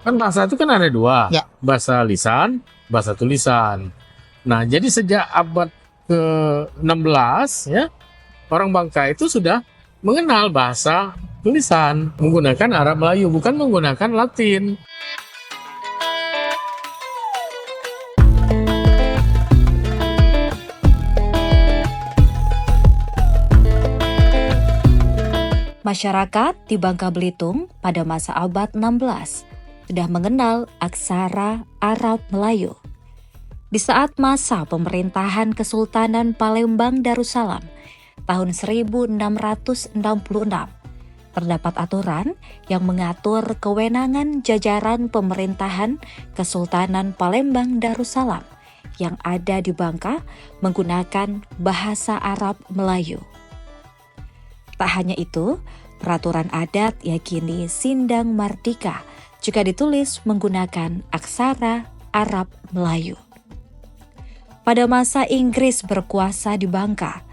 Kan bahasa itu kan ada dua, Ya. bahasa lisan, bahasa tulisan. Nah, jadi sejak abad ke-16 ya, orang Bangka itu sudah mengenal bahasa tulisan menggunakan Arab Melayu, bukan menggunakan Latin. Masyarakat di Bangka Belitung pada masa abad 16 sudah mengenal aksara Arab Melayu. Di saat masa pemerintahan Kesultanan Palembang Darussalam tahun 1666, terdapat aturan yang mengatur kewenangan jajaran pemerintahan Kesultanan Palembang Darussalam yang ada di Bangka menggunakan bahasa Arab Melayu. Tak hanya itu, peraturan adat yakini Sindang Mardika juga ditulis menggunakan aksara Arab Melayu. Pada masa Inggris berkuasa di Bangka,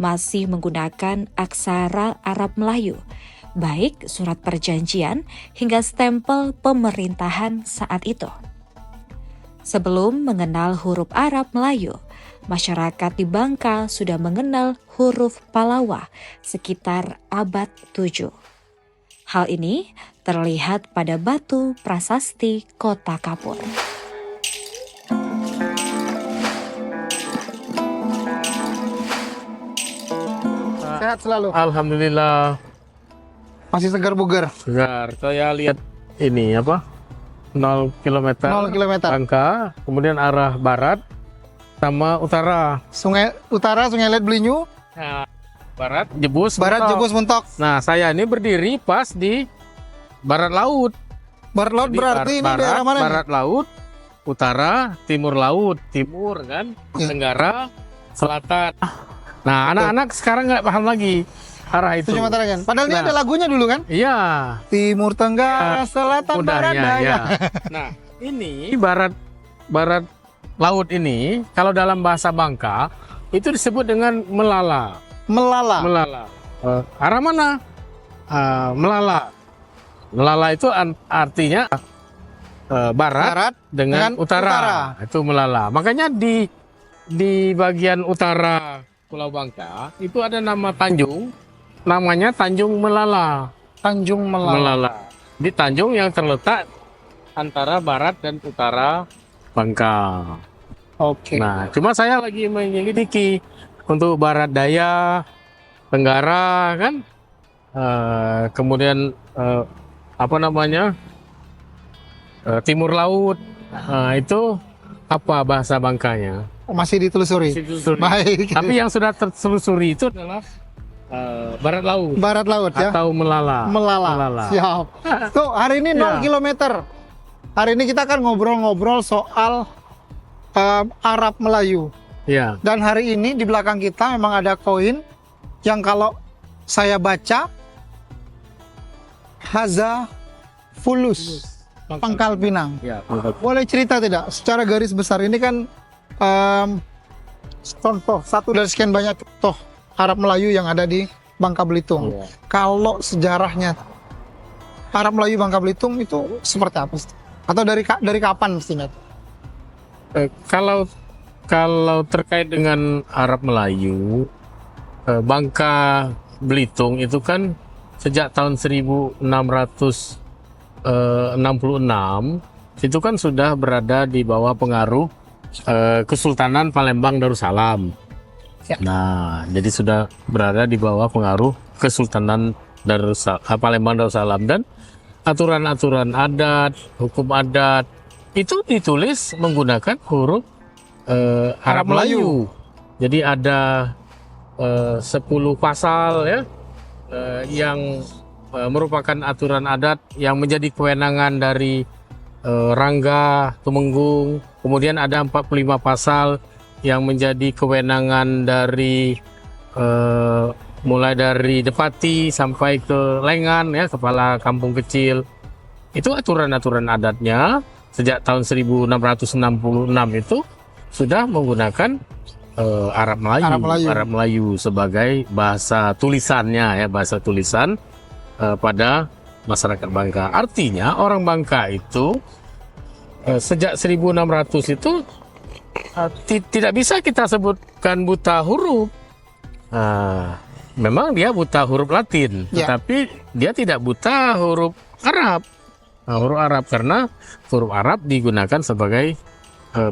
masih menggunakan aksara Arab Melayu, baik surat perjanjian hingga stempel pemerintahan saat itu. Sebelum mengenal huruf Arab Melayu, masyarakat di Bangka sudah mengenal huruf Palawa sekitar abad 7. Hal ini terlihat pada batu prasasti Kota Kapur. Sehat selalu. Alhamdulillah, Masih segar bugar. segar. Saya lihat ini apa? 0 km 0 km. Bangka, kemudian arah barat sama utara. Sungai Utara, Sungai Let Belinyu, Nah, barat Jebus. barat Mentok. Jebus Muntok. Nah, saya ini berdiri pas di barat laut. Barat laut Jadi berarti ini daerah mana nih? barat laut, utara, timur laut, timur kan, Ya. tenggara, selatan. Nah, anak-anak sekarang nggak paham lagi arah itu. Tujuh Mata Ragan. Padahal ini Nah. ada lagunya dulu kan? Iya, Timur, Tenggara, Selatan, Barat, mudahnya Daya. ya. Nah, ini barat laut ini kalau dalam bahasa Bangka itu disebut dengan melala. Melala. Melala. Arah mana? Melala. Melala itu artinya barat, Barat dengan dengan utara. utara. Itu melala. Makanya di bagian utara Pulau Bangka itu ada nama Tanjung, namanya Tanjung Melala. Tanjung Melala. Melala. Di Tanjung yang terletak antara barat dan utara Bangka. Oke. Nah, cuma saya lagi menyelidiki untuk barat daya, tenggara kan, kemudian apa namanya, timur laut. Nah, itu apa bahasa Bangkanya? Masih ditelusuri. Ditelusuri. Baik. Tapi yang sudah tertelusuri itu adalah barat laut Barat laut ya. atau melala. Melala. Siap. Tuh, hari ini 0 Ya. km. Hari ini kita akan ngobrol-ngobrol soal Arab Melayu. Ya. Dan hari ini di belakang kita memang ada koin yang kalau saya baca Haza Fulus, Pangkal Pinang. Ya. Boleh cerita tidak? Secara garis besar ini kan contoh satu dari sekian banyak contoh Arab Melayu yang ada di Bangka Belitung. Iya. Kalau sejarahnya Arab Melayu Bangka Belitung itu seperti apa? Atau dari kapan mestinya? Kalau terkait dengan Arab Melayu, Bangka Belitung itu kan sejak tahun 1666 itu kan sudah berada di bawah pengaruh Kesultanan Palembang Darussalam. Ya. Nah, jadi sudah berada di bawah pengaruh Kesultanan Palembang Darussalam, dan aturan-aturan adat, hukum adat itu ditulis menggunakan huruf Arab Melayu. Jadi ada 10 pasal ya yang merupakan aturan adat yang menjadi kewenangan dari Rangga Tumenggung. Kemudian ada 45 pasal yang menjadi kewenangan dari mulai dari Depati sampai ke Lengan ya, kepala kampung kecil. Itu aturan-aturan adatnya sejak tahun 1666 itu sudah menggunakan Arab Melayu sebagai bahasa tulisannya ya, bahasa tulisan pada masyarakat Bangka. Artinya orang Bangka itu sejak 1600 itu tidak bisa kita sebutkan buta huruf. Memang dia buta huruf Latin, tetapi dia tidak buta huruf Arab. Huruf Arab karena huruf Arab digunakan sebagai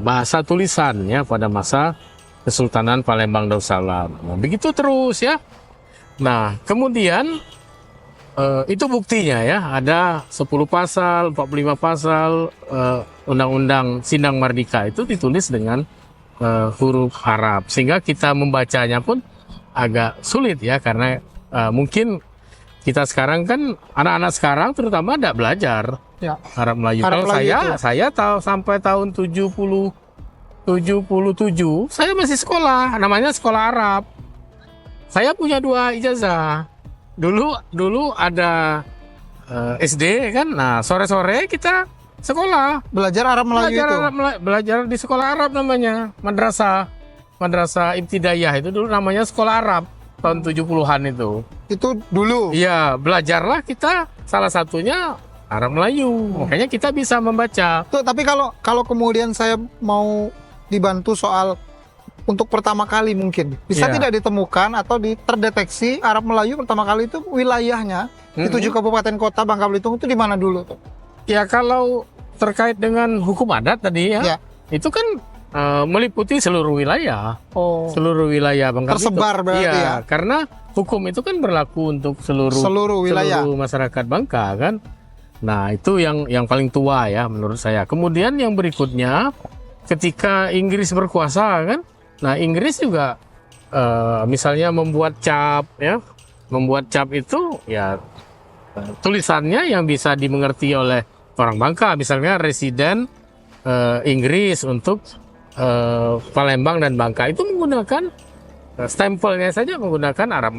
bahasa tulisan ya pada masa Kesultanan Palembang Darussalam. Nah, begitu terus ya. Nah, kemudian itu buktinya ya, ada 10 pasal, 45 pasal Undang-Undang Sindang Merdeka itu ditulis dengan huruf Arab, sehingga kita membacanya pun agak sulit ya, karena mungkin kita sekarang kan anak-anak sekarang terutama tidak belajar Arab Melayu. Kalau saya tahu sampai tahun 77 saya masih sekolah, namanya sekolah Arab. Saya punya 2 ijazah. Dulu ada SD kan. Nah, sore-sore kita sekolah Belajar Arab Melayu itu. Belajar di sekolah Arab namanya, Madrasah Ibtidaiyah itu dulu namanya sekolah Arab tahun 70-an itu. Itu dulu. Iya, belajarlah kita salah satunya Arab Melayu. Makanya kita bisa membaca. Tuh, tapi kalau kemudian saya mau dibantu soal untuk pertama kali mungkin bisa tidak ditemukan atau terdeteksi Arab Melayu pertama kali itu wilayahnya di 7 kabupaten kota Bangka Belitung itu di mana dulu tuh? Ya, kalau terkait dengan hukum adat tadi ya. Itu kan meliputi seluruh wilayah. Seluruh wilayah Bangka Belitung. Tersebar berarti ya. Karena hukum itu kan berlaku untuk seluruh wilayah, seluruh masyarakat Bangka kan. Nah, itu yang paling tua ya menurut saya. Kemudian yang berikutnya ketika Inggris berkuasa kan. Nah, Inggris juga misalnya membuat cap ya. Membuat cap itu ya tulisannya yang bisa dimengerti oleh orang Bangka, misalnya residen Inggris untuk Palembang dan Bangka itu menggunakan stempelnya saja menggunakan Arab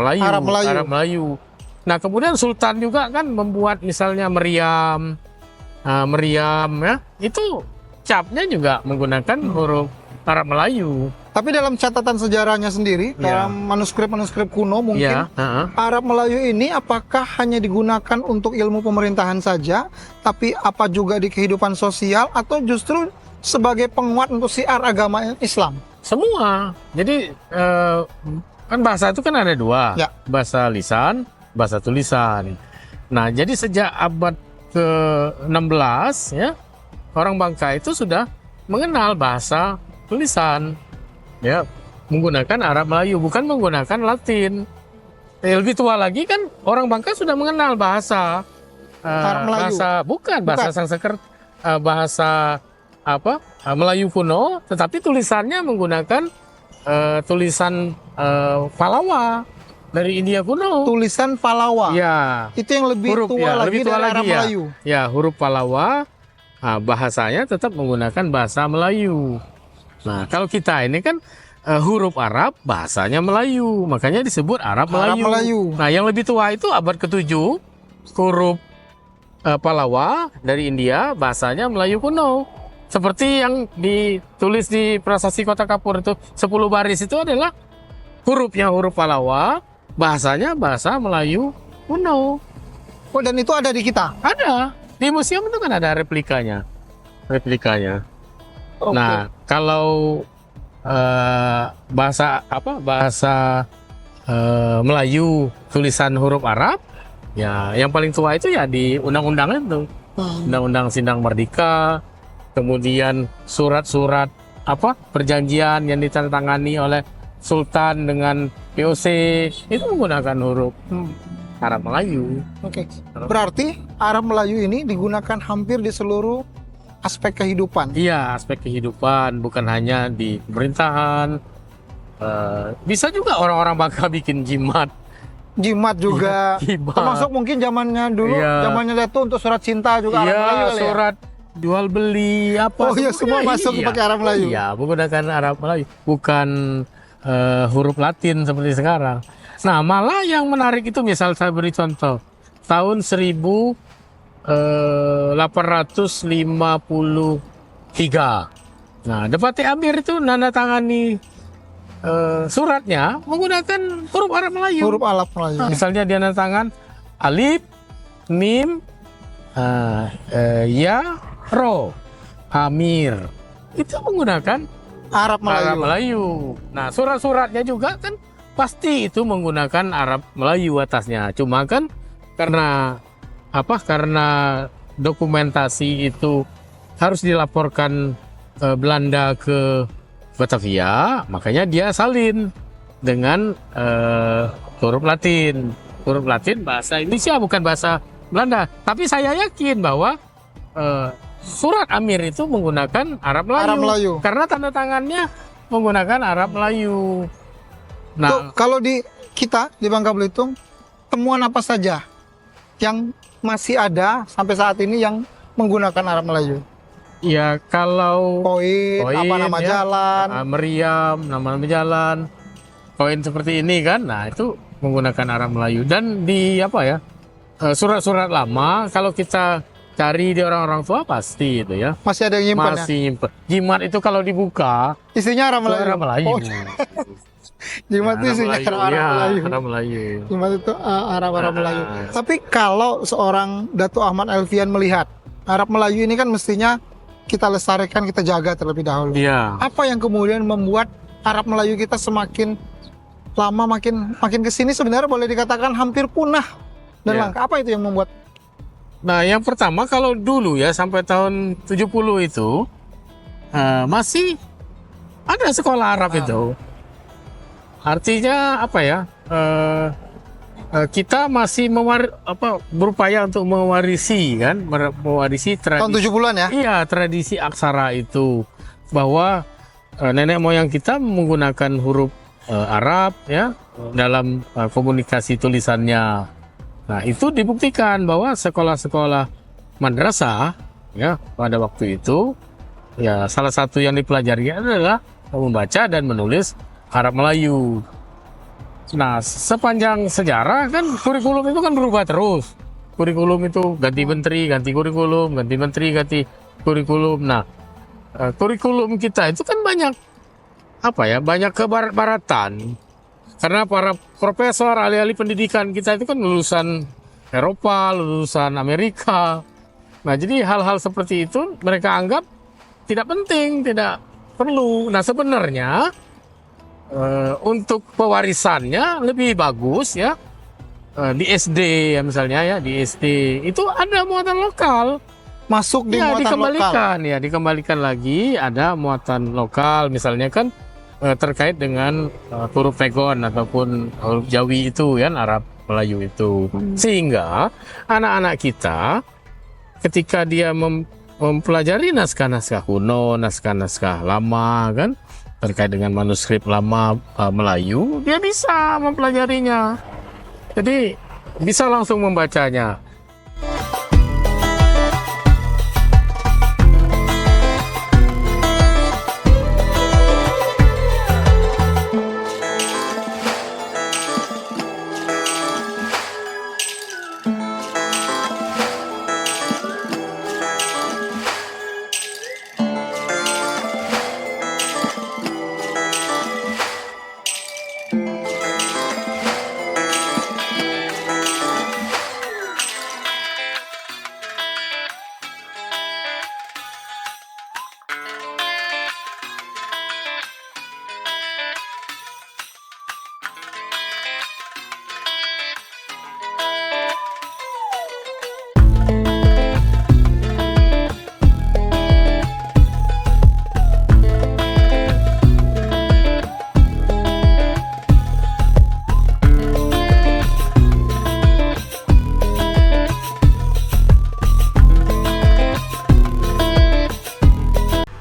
Melayu. Nah, kemudian Sultan juga kan membuat misalnya meriam ya, itu capnya juga menggunakan huruf Arab Melayu. Tapi dalam catatan sejarahnya sendiri, dalam manuskrip-manuskrip kuno mungkin, Arab Melayu ini apakah hanya digunakan untuk ilmu pemerintahan saja, tapi apa juga di kehidupan sosial, atau justru sebagai penguat untuk syiar agama Islam? Semua. Jadi kan bahasa itu kan ada 2, bahasa lisan, bahasa tulisan. Nah, jadi sejak abad ke-16 ya, orang Bangka itu sudah mengenal bahasa tulisan. Ya, menggunakan Arab Melayu, bukan menggunakan Latin. Lebih tua lagi kan orang Bangka sudah mengenal bahasa Arab Melayu. Bahasa Sanskerta, bahasa Melayu kuno, tetapi tulisannya menggunakan tulisan Pallawa dari India kuno. Tulisan Pallawa. Ya. Itu yang lebih tua lagi dari Arab Melayu. Ya, huruf Pallawa, bahasanya tetap menggunakan bahasa Melayu. Nah, kalau kita ini kan huruf Arab, bahasanya Melayu, makanya disebut Arab Melayu. Nah, yang lebih tua itu abad ke-7, huruf Pallawa dari India, bahasanya Melayu kuno. Seperti yang ditulis di Prasasti Kota Kapur itu 10 baris itu adalah hurufnya huruf Pallawa, bahasanya bahasa Melayu kuno. Oh, dan itu ada di kita? Ada. Di museum itu kan ada replikanya. Okay. Nah, kalau bahasa Melayu tulisan huruf Arab, ya yang paling tua itu ya di undang-undang itu, Undang-Undang Sindang Merdeka, kemudian surat-surat perjanjian yang ditandatangani oleh Sultan dengan POC itu menggunakan huruf Arab Melayu. Oke. Berarti Arab Melayu ini digunakan hampir di seluruh aspek kehidupan. Iya, aspek kehidupan, bukan hanya di pemerintahan. Bisa juga orang-orang Bangka bikin jimat. Jimat juga. Jimat. Termasuk mungkin zamannya dulu, zamannya Dato untuk surat cinta juga Arab Melayu kali surat jual beli semua masuk pakai Arab Melayu. Iya, menggunakan Arab Melayu, bukan huruf Latin seperti sekarang. Nah, malah yang menarik itu, misal saya beri contoh, tahun 1853. Nah, Depati Amir itu nandatangani suratnya menggunakan huruf Arab Melayu. Huruf Arab Melayu. Misalnya dia nandatangan alif, Mim, Ya, Ro, Amir. Itu menggunakan Arab Melayu. Arab Melayu. Nah, surat-suratnya juga kan pasti itu menggunakan Arab Melayu atasnya. Cuma kan karena karena dokumentasi itu harus dilaporkan Belanda ke Batavia, makanya dia salin dengan huruf Latin. Huruf Latin bahasa Indonesia, bukan bahasa Belanda. Tapi saya yakin bahwa surat Amir itu menggunakan Arab Melayu. Karena tanda tangannya menggunakan Arab Melayu. Nah, Tuh, kalau di kita di Bangka Belitung, temuan apa saja yang masih ada sampai saat ini yang menggunakan Arab Melayu? ya kalau Koin, apa nama ya, jalan? meriam, nama jalan, koin seperti ini kan, nah itu menggunakan Arab Melayu. Dan di surat-surat lama kalau kita cari di orang-orang tua pasti itu ya. Masih ada yang nyimpan ya? Masih nyimpen. Jimat itu kalau dibuka Isinya Arab Melayu. Arab Melayu. Oh, jimat itu isinya Arab Melayu. Arab Melayu. Jimat itu Arab Melayu. Tapi kalau seorang Datuk Ahmad Elfian melihat Arab Melayu ini kan mestinya kita lestarikan, kita jaga terlebih dahulu. Iya. Apa yang kemudian membuat Arab Melayu kita semakin lama makin kesini sebenarnya boleh dikatakan hampir punah dan Iya. langka? Apa itu yang membuat? Nah, yang pertama kalau dulu ya sampai tahun 70 itu masih ada sekolah Arab itu. Artinya kita masih berupaya untuk mewarisi Tahun tradisi. 70-an ya? Iya, tradisi aksara itu, bahwa nenek moyang kita menggunakan huruf Arab ya dalam komunikasi tulisannya. Nah, itu dibuktikan bahwa sekolah-sekolah madrasah ya pada waktu itu ya salah satu yang dipelajari adalah membaca dan menulis Arab Melayu. Nah, sepanjang sejarah kan kurikulum itu kan berubah terus. Kurikulum itu ganti menteri, ganti kurikulum, ganti menteri, ganti kurikulum. Nah, kurikulum kita itu kan banyak kebarat-baratan. Karena para profesor, ahli-ahli pendidikan kita itu kan lulusan Eropa, lulusan Amerika. Nah, jadi hal-hal seperti itu mereka anggap tidak penting, tidak perlu. Nah, sebenarnya untuk pewarisannya lebih bagus ya di SD ya misalnya ya, di SD itu ada muatan lokal. Masuk di muatan dikembalikan lokal. ya, dikembalikan lagi ada muatan lokal, misalnya kan terkait dengan huruf pegon ataupun huruf Jawi itu ya, Arab Melayu itu. Sehingga anak-anak kita ketika dia mempelajari naskah-naskah kuno, naskah-naskah lama kan terkait dengan manuskrip lama Melayu, dia bisa mempelajarinya. Jadi bisa langsung membacanya.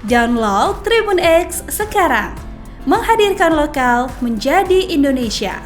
Download Tribun X sekarang, menghadirkan lokal menjadi Indonesia.